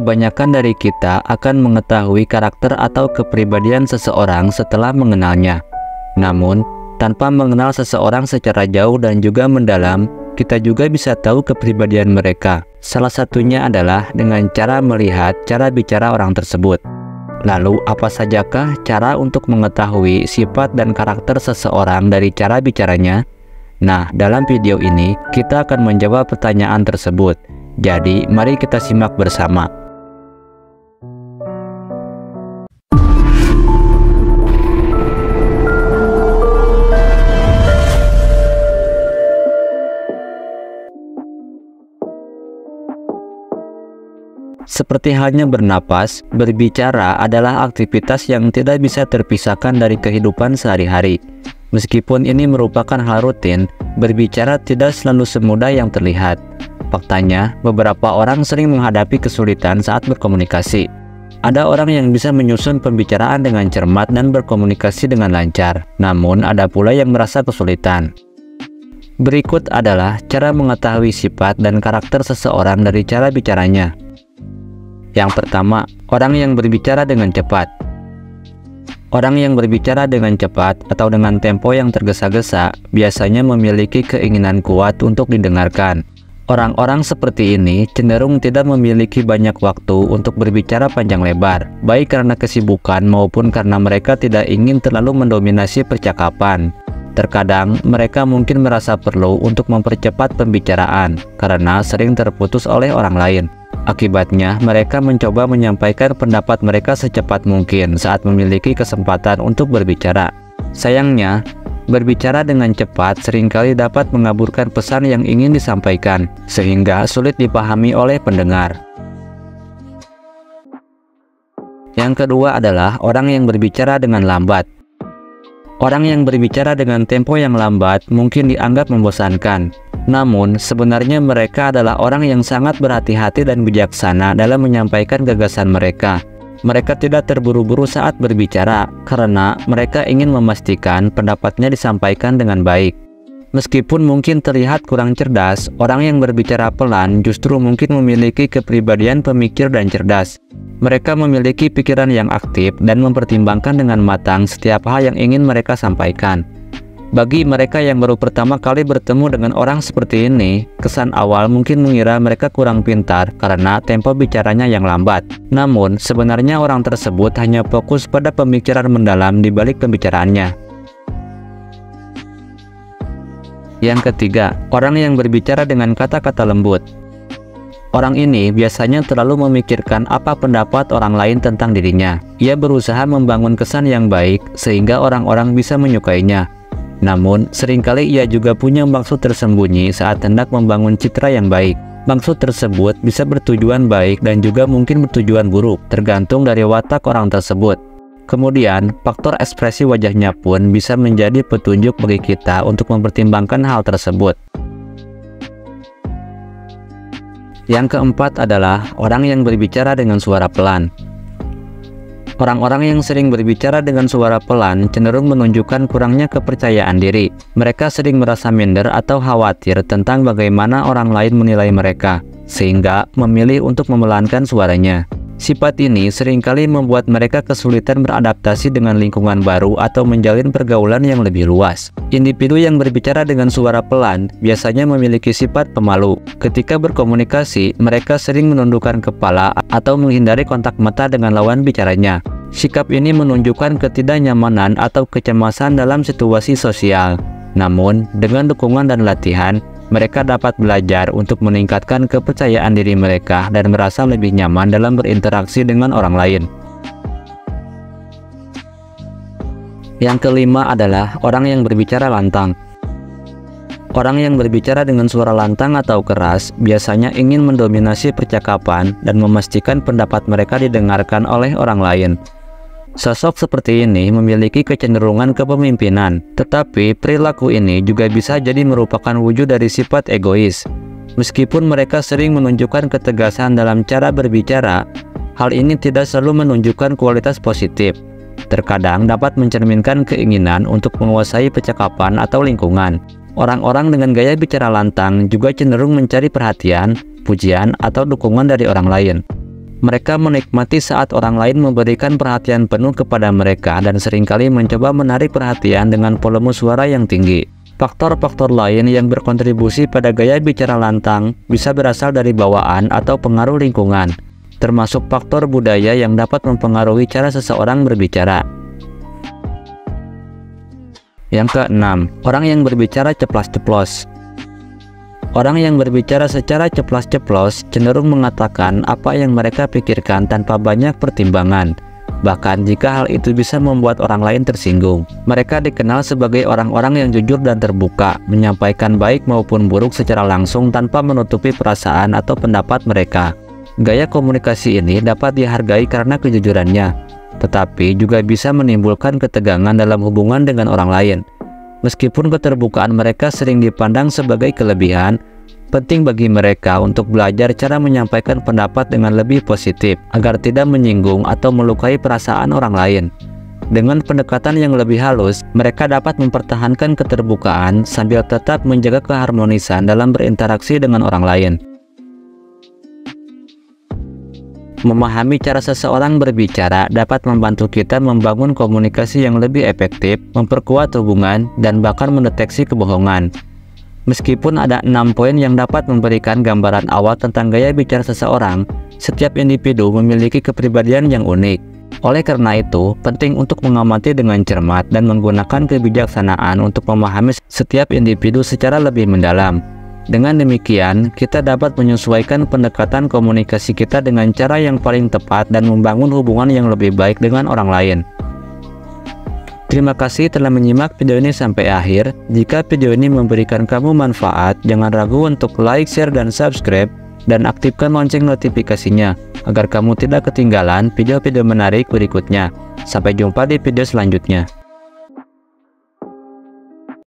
Kebanyakan dari kita akan mengetahui karakter atau kepribadian seseorang setelah mengenalnya. Namun, tanpa mengenal seseorang secara jauh dan juga mendalam, kita juga bisa tahu kepribadian mereka. Salah satunya adalah dengan cara melihat cara bicara orang tersebut. Lalu, apa sajakah cara untuk mengetahui sifat dan karakter seseorang dari cara bicaranya? Nah, dalam video ini, kita akan menjawab pertanyaan tersebut. Jadi, mari kita simak bersama. Seperti halnya bernapas, berbicara adalah aktivitas yang tidak bisa terpisahkan dari kehidupan sehari-hari. Meskipun ini merupakan hal rutin, berbicara tidak selalu semudah yang terlihat. Faktanya, beberapa orang sering menghadapi kesulitan saat berkomunikasi. Ada orang yang bisa menyusun pembicaraan dengan cermat dan berkomunikasi dengan lancar, namun ada pula yang merasa kesulitan. Berikut adalah cara mengetahui sifat dan karakter seseorang dari cara bicaranya. Yang pertama, orang yang berbicara dengan cepat. Orang yang berbicara dengan cepat atau dengan tempo yang tergesa-gesa biasanya memiliki keinginan kuat untuk didengarkan. Orang-orang seperti ini cenderung tidak memiliki banyak waktu untuk berbicara panjang lebar, baik karena kesibukan maupun karena mereka tidak ingin terlalu mendominasi percakapan. Terkadang mereka mungkin merasa perlu untuk mempercepat pembicaraan karena sering terputus oleh orang lain. Akibatnya, mereka mencoba menyampaikan pendapat mereka secepat mungkin saat memiliki kesempatan untuk berbicara. Sayangnya, berbicara dengan cepat seringkali dapat mengaburkan pesan yang ingin disampaikan, sehingga sulit dipahami oleh pendengar. Yang kedua adalah orang yang berbicara dengan lambat. Orang yang berbicara dengan tempo yang lambat mungkin dianggap membosankan. Namun, sebenarnya mereka adalah orang yang sangat berhati-hati dan bijaksana dalam menyampaikan gagasan mereka. Mereka tidak terburu-buru saat berbicara karena mereka ingin memastikan pendapatnya disampaikan dengan baik. Meskipun mungkin terlihat kurang cerdas, orang yang berbicara pelan justru mungkin memiliki kepribadian pemikir dan cerdas. Mereka memiliki pikiran yang aktif dan mempertimbangkan dengan matang setiap hal yang ingin mereka sampaikan. Bagi mereka yang baru pertama kali bertemu dengan orang seperti ini, kesan awal mungkin mengira mereka kurang pintar karena tempo bicaranya yang lambat. Namun, sebenarnya orang tersebut hanya fokus pada pemikiran mendalam di balik pembicaraannya. Yang ketiga, orang yang berbicara dengan kata-kata lembut. Orang ini biasanya terlalu memikirkan apa pendapat orang lain tentang dirinya. Ia berusaha membangun kesan yang baik sehingga orang-orang bisa menyukainya. Namun, seringkali ia juga punya maksud tersembunyi saat hendak membangun citra yang baik. Maksud tersebut bisa bertujuan baik dan juga mungkin bertujuan buruk, tergantung dari watak orang tersebut. Kemudian, faktor ekspresi wajahnya pun bisa menjadi petunjuk bagi kita untuk mempertimbangkan hal tersebut. Yang keempat adalah orang yang berbicara dengan suara pelan. Orang-orang yang sering berbicara dengan suara pelan cenderung menunjukkan kurangnya kepercayaan diri. Mereka sering merasa minder atau khawatir tentang bagaimana orang lain menilai mereka, sehingga memilih untuk memelankan suaranya. Sifat ini seringkali membuat mereka kesulitan beradaptasi dengan lingkungan baru atau menjalin pergaulan yang lebih luas. Individu yang berbicara dengan suara pelan biasanya memiliki sifat pemalu. Ketika berkomunikasi, mereka sering menundukkan kepala atau menghindari kontak mata dengan lawan bicaranya. Sikap ini menunjukkan ketidaknyamanan atau kecemasan dalam situasi sosial. Namun, dengan dukungan dan latihan, mereka dapat belajar untuk meningkatkan kepercayaan diri mereka dan merasa lebih nyaman dalam berinteraksi dengan orang lain. Yang kelima adalah orang yang berbicara lantang. Orang yang berbicara dengan suara lantang atau keras biasanya ingin mendominasi percakapan dan memastikan pendapat mereka didengarkan oleh orang lain. Sosok seperti ini memiliki kecenderungan kepemimpinan, tetapi perilaku ini juga bisa jadi merupakan wujud dari sifat egois. Meskipun mereka sering menunjukkan ketegasan dalam cara berbicara, hal ini tidak selalu menunjukkan kualitas positif. Terkadang dapat mencerminkan keinginan untuk menguasai percakapan atau lingkungan. Orang-orang dengan gaya bicara lantang juga cenderung mencari perhatian, pujian, atau dukungan dari orang lain. Mereka menikmati saat orang lain memberikan perhatian penuh kepada mereka dan seringkali mencoba menarik perhatian dengan volume suara yang tinggi. Faktor-faktor lain yang berkontribusi pada gaya bicara lantang bisa berasal dari bawaan atau pengaruh lingkungan, termasuk faktor budaya yang dapat mempengaruhi cara seseorang berbicara. Yang keenam, orang yang berbicara ceplas-ceplos. Orang yang berbicara secara ceplas-ceplos cenderung mengatakan apa yang mereka pikirkan tanpa banyak pertimbangan, bahkan jika hal itu bisa membuat orang lain tersinggung. Mereka dikenal sebagai orang-orang yang jujur dan terbuka, menyampaikan baik maupun buruk secara langsung tanpa menutupi perasaan atau pendapat mereka. Gaya komunikasi ini dapat dihargai karena kejujurannya, tetapi juga bisa menimbulkan ketegangan dalam hubungan dengan orang lain. Meskipun keterbukaan mereka sering dipandang sebagai kelebihan, penting bagi mereka untuk belajar cara menyampaikan pendapat dengan lebih positif agar tidak menyinggung atau melukai perasaan orang lain. Dengan pendekatan yang lebih halus, mereka dapat mempertahankan keterbukaan sambil tetap menjaga keharmonisan dalam berinteraksi dengan orang lain. Memahami cara seseorang berbicara dapat membantu kita membangun komunikasi yang lebih efektif, memperkuat hubungan, dan bahkan mendeteksi kebohongan. Meskipun ada 6 poin yang dapat memberikan gambaran awal tentang gaya bicara seseorang, setiap individu memiliki kepribadian yang unik. Oleh karena itu, penting untuk mengamati dengan cermat dan menggunakan kebijaksanaan untuk memahami setiap individu secara lebih mendalam. Dengan demikian, kita dapat menyesuaikan pendekatan komunikasi kita dengan cara yang paling tepat dan membangun hubungan yang lebih baik dengan orang lain. Terima kasih telah menyimak video ini sampai akhir. Jika video ini memberikan kamu manfaat, jangan ragu untuk like, share, dan subscribe, dan aktifkan lonceng notifikasinya, agar kamu tidak ketinggalan video-video menarik berikutnya. Sampai jumpa di video selanjutnya.